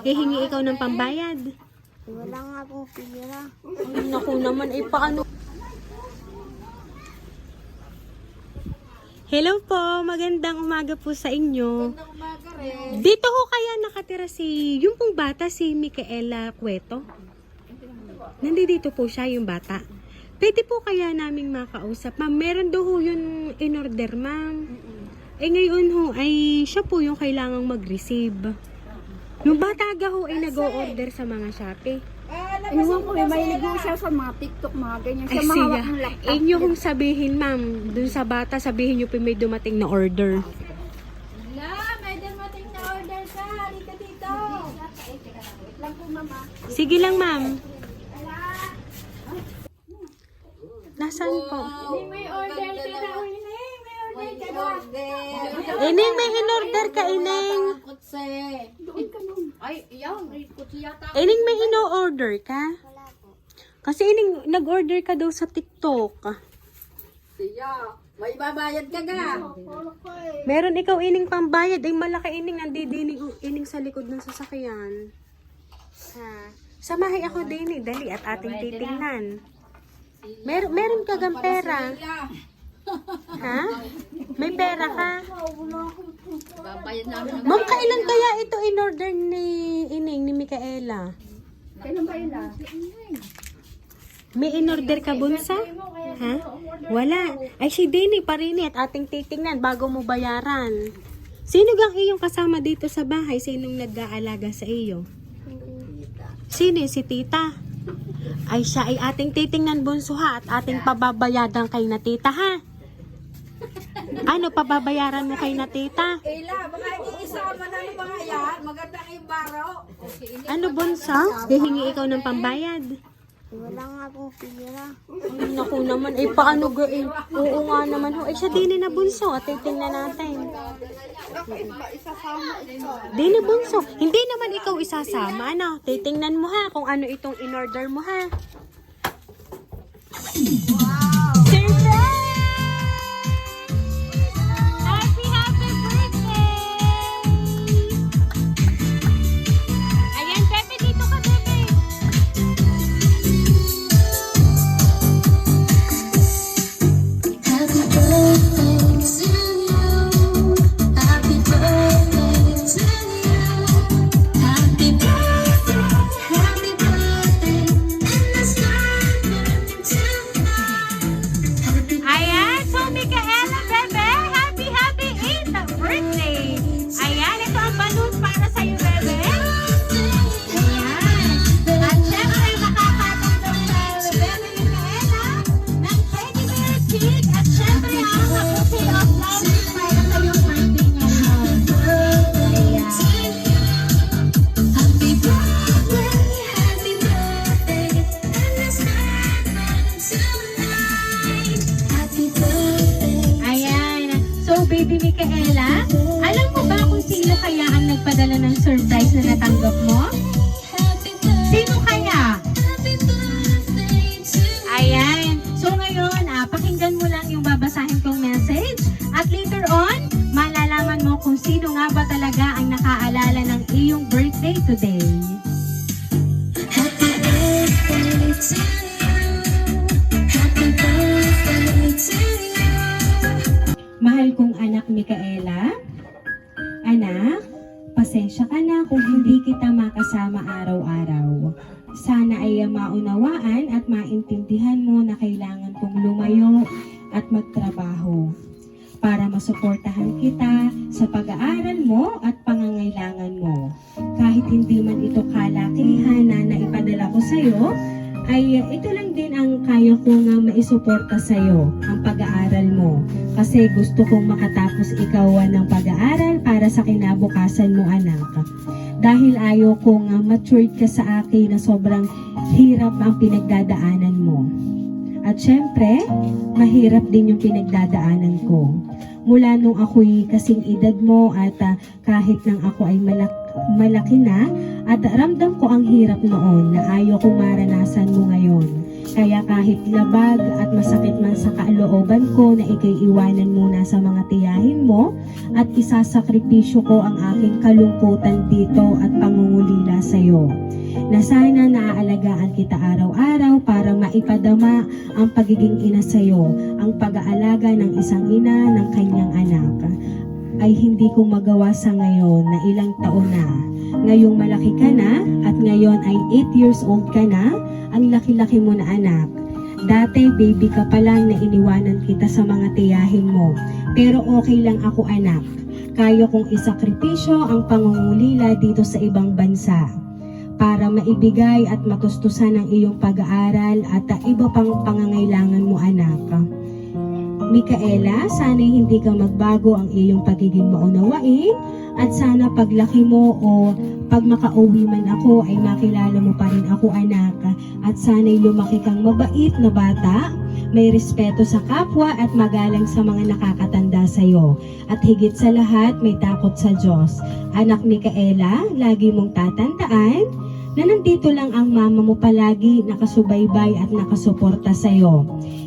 Hihingi ikaw ng pambayad. Wala nga pong pira. Ay, naku naman, eh paano? Hello po, magandang umaga po sa inyo. Magandang umaga rin. Dito ho kaya nakatira yung pong bata, si Micaela Cueto? Nandito po siya, yung bata. Pwede po kaya naming makausap? Ma'am, meron daw ho yun in order, ma'am. Eh ngayon ho, ay siya po yung kailangang mag-receive. Yung bata ga ho ay nag-o-order sa mga Shopee. Ewan ko, may ligo siya sa mga TikTok, mga ganyan. Siya mahawak ng laptop. Inyo kong sabihin, ma'am, dun sa bata, sabihin nyo po may dumating na order. Wala, may dumating na order ka. Halika dito. Wait lang po, mama. Sige lang, ma'am. Nasaan po? May order ka na, Ining. May order ka na. Ining, may in-order ka, Ining. Doon ka nun. Ay, yan. May kutsi yata. Ining, may in-order ka? Kasi Ining, nag-order ka daw sa TikTok. Siya. May babayad ka ga. Meron ikaw Ining pambayad. Ay malaki Ining, nandidinig Ining sa likod ng sasakyan. Ha? Samahay ako din dali at ating titingnan. Meron ka gang pera. Ha? May pera ka? Babayad namin. Ma'am, kailan kaya ito in-order ni Ining, ni Micaela? Kailan ba yun ah? May in-order ka, Bunsa? Ha? Wala. Ay, si Dini pa rin at ating titingnan bago mo bayaran. Sino gang iyong kasama dito sa bahay? Sinong nag-aalaga sa iyo? Sino? Si tita? Ay, siya ay ating titingnan, Bunso, ha? At ating pababayadan kay na tita, ha? Ano, pababayaran mo kay na tita? Ela, baka isama na ng mga yan. Maganda yung baro. Ano, Bunso? Hihingi ikaw ng pambayad? Wala nga pong pira. Ay, naku naman. Eh, paano ga? Eh, oo nga naman, ho. Eh, siya din na Bunso. At titingnan natin. Dini Bunso, hindi naman ikaw isasama, ano? Titingnan mo ha kung ano itong in-order mo ha. Surprise! Happy birthday! Ayan, Pepe, dito ka, Pepe. Happy birthday to you. Happy birthday to you. Happy birthday, and the sky burning tonight. Ayan, so Micaela, Bebe, happy 8th birthday! Ayan, ito ang balloon para sa'yo, Bebe. Ayan. At syempre, makakatanggap sa Bebe Micaela ng teddy bear stick. At syempre, ang kaputi of love para sa iyong birthday ngayon. Ayan. Happy birthday, and the sky burning tonight. Happy birthday. Ayan. So, Baby Micaela, alam mo ba kung sino kaya ang nagpadala ng surprise na natanggap mo? Sino kaya? Happy birthday to Ayan. So ngayon, pakinggan mo lang yung babasahin kong message. At later on, malalaman mo kung sino nga ba talaga ang nakaalala ng iyong birthday today. Happy birthday to you. Happy birthday to you. Mahal kong anak Micaela, anak, pasensya ka na kung hindi kita makasama araw-araw. Sana ay maunawaan at maintindihan mo na kailangan kong lumayo at magtrabaho para masuportahan kita sa pag-aaral mo at pangangailangan mo. Kahit hindi man ito kalakihan na naipadala ko sa iyo, ay ito lang din ang kaya kong maisuporta sa iyo, ang pag-aaral mo. Kasi gusto kong makatapos ikaw ng pag-aaral para sa kinabukasan mo, anak. Dahil ayaw kong matured ka sa akin na sobrang hirap ang pinagdadaanan mo. At syempre, mahirap din yung pinagdadaanan ko. Mula nung ako'y kasing edad mo at kahit nang ako ay malaki na, at ramdam ko ang hirap noon na ayaw kong maranasan mo ngayon. Kaya kahit labag at masakit man sa kalooban ko na ikay iwanan muna sa mga tiyahin mo at isasakripisyo ko ang aking kalungkutan dito at pangungulila sa iyo. Na sana naaalagaan kita araw-araw para maipadama ang pagiging ina sa iyo, ang pag-aalaga ng isang ina ng kanyang anak ay hindi ko magawa sa ngayon na ilang taon na. Ngayong malaki ka na at ngayon ay 8 years old ka na, ang laki-laki mo na anak. Dati baby ka pa lang na iniwanan kita sa mga tiyahin mo. Pero okay lang ako anak. Kaya kong isakripisyo ang pangungulila dito sa ibang bansa para maibigay at matustusan ang iyong pag-aaral at iba pang pangangailangan mo anak. Micaela, sana'y hindi ka magbago ang iyong pagiging maunawain at sana paglaki mo o pag makauwi man ako ay makilala mo pa rin ako anak at sana'y lumaki kang mabait na bata, may respeto sa kapwa at magalang sa mga nakakatanda sa iyo. At higit sa lahat, may takot sa Diyos. Anak Micaela, lagi mong tatandaan na nandito lang ang mama mo palagi nakasubaybay at nakasuporta sa iyo.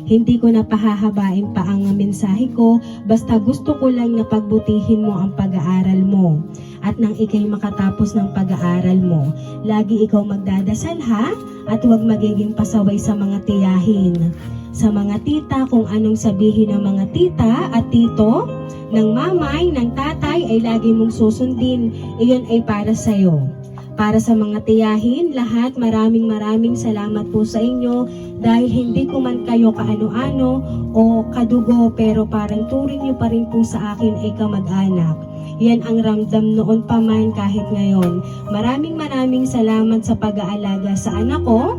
Hindi ko na pahahabain pa ang mensahe ko, basta gusto ko lang na pagbutihin mo ang pag-aaral mo. At nang ikay makatapos ng pag-aaral mo, lagi ikaw magdadasal ha, at huwag magiging pasaway sa mga tiyahin. Sa mga tita, kung anong sabihin ng mga tita at tito, ng mamay, ng tatay ay lagi mong susundin, iyon ay para sa iyo. Para sa mga tiyahin, lahat maraming salamat po sa inyo dahil hindi ko man kayo kaano-ano o kadugo pero parang turing nyo pa rin po sa akin ay kamag-anak. Yan ang ramdam noon pa man kahit ngayon. Maraming salamat sa pag-aalaga sa anak ko,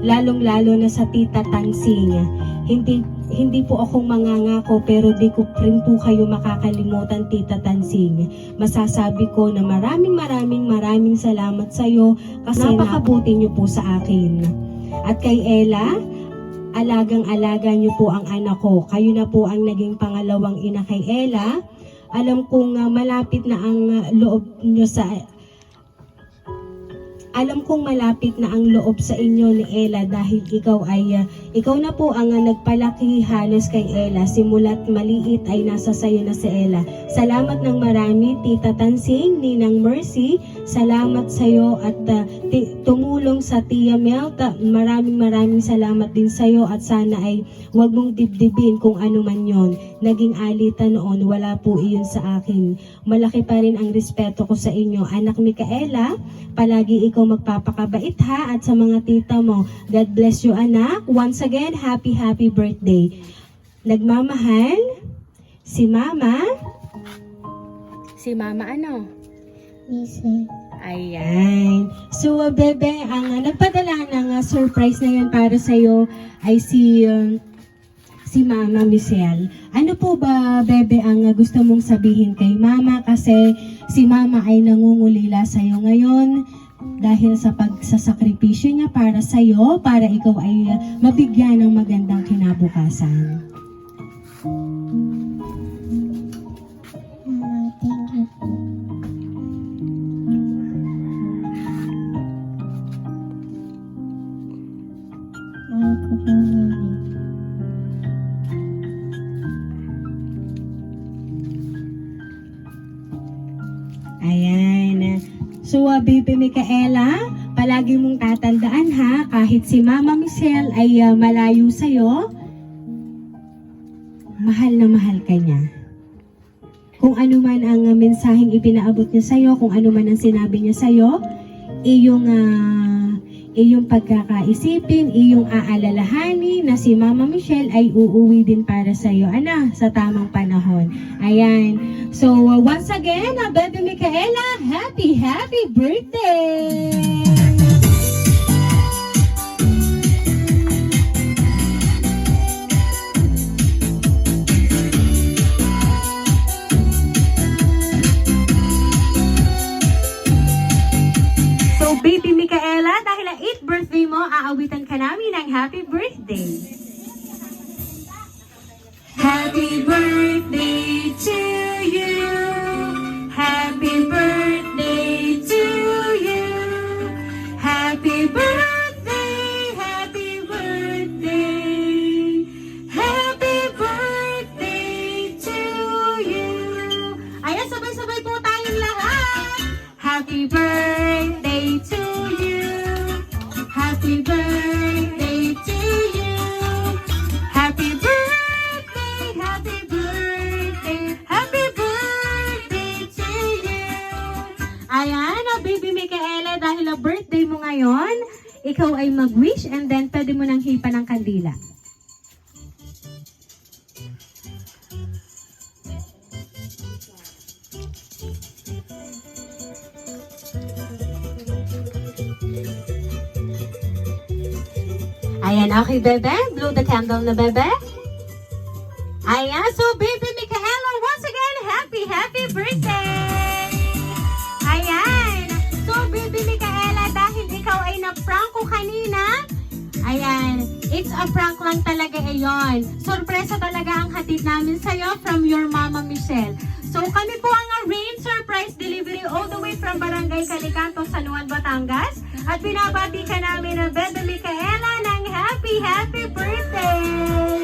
lalong-lalo na sa tita Tansing. Hindi po akong mangangako pero di ko rin po kayo makakalimutan tita Tansing. Masasabi ko na maraming salamat sa iyo kasi napakabuti niyo po sa akin. At kay Ella, alagang-alaga niyo po ang anak ko. Kayo na po ang naging pangalawang ina kay Ella. Alam kong malapit na ang loob niyo sa Alam kong malapit na ang loob sa inyo ni Ella dahil ikaw na po ang nagpalaki halos kay Ella. Simula't maliit ay nasa sayo na si Ella. Salamat ng marami, Tita Tansing, Ninang Mercy. Salamat sa iyo at tumulong sa Tia Melta. Maraming salamat din sa iyo at sana ay huwag mong dibdibin kung ano man yon. Naging alitan noon, wala po iyon sa akin. Malaki pa rin ang respeto ko sa inyo. Anak Micaela, palagi ikaw magpapakabait ha at sa mga tita mo. God bless you anak. Once again, happy birthday. Nagmamahal si Mama. Si Mama ano? Missy. Ayan. So, bebe, ang nagpadala ng surprise na yan para sa'yo ay si Mama Michelle. Ano po ba, bebe, ang gusto mong sabihin kay Mama? Kasi si Mama ay nangungulila sa'yo ngayon dahil sa pagsasakripisyo niya para sa'yo, para ikaw ay mabigyan ng magandang kinabukasan. Mama, thank you po. Mahal ko po, Mami. Ayan. So, Baby Micaela, palagi mong tatandaan ha, kahit si Mama Michelle ay malayo sa'yo, mahal na mahal ka niya. Kung ano man ang mensaheng ipinaabot niya sa'yo, kung ano man ang sinabi niya sa'yo, iyong pagkakaisipin, iyong aalalahanin na si Mama Michelle ay uuwi din para sa'yo, sa tamang panahon. Ayan. So, once again, Baby Micaela, happy birthday! So, Baby Micaela, dahil ang 8th birthday mo, aawitan ka namin ng happy birthday. Happy birthday to you. Happy birthday to you. Happy birthday, happy birthday. Happy birthday to you. Happy birthday, happy birthday, happy birthday to you. Ayan, baby Micaela, dahil birthday mo ngayon, ikaw ay mag-wish and then pwede mo nang hipan ng kandila. Ayan, okay, bebe. Blow the candle na, bebe. Ayan, so baby Micaela, once again, happy birthday! Ayan, so baby Micaela, dahil ikaw ay na-prank ko kanina, ayan, it's a prank lang talaga ayon. Sorpresa talaga ang hatid namin sa'yo from your Mama Michelle. So kami po ang arrange surprise delivery all the way from Barangay Calicanto, San Juan, Batangas. At binabati ka namin ng Bebe Micaela ng happy birthday!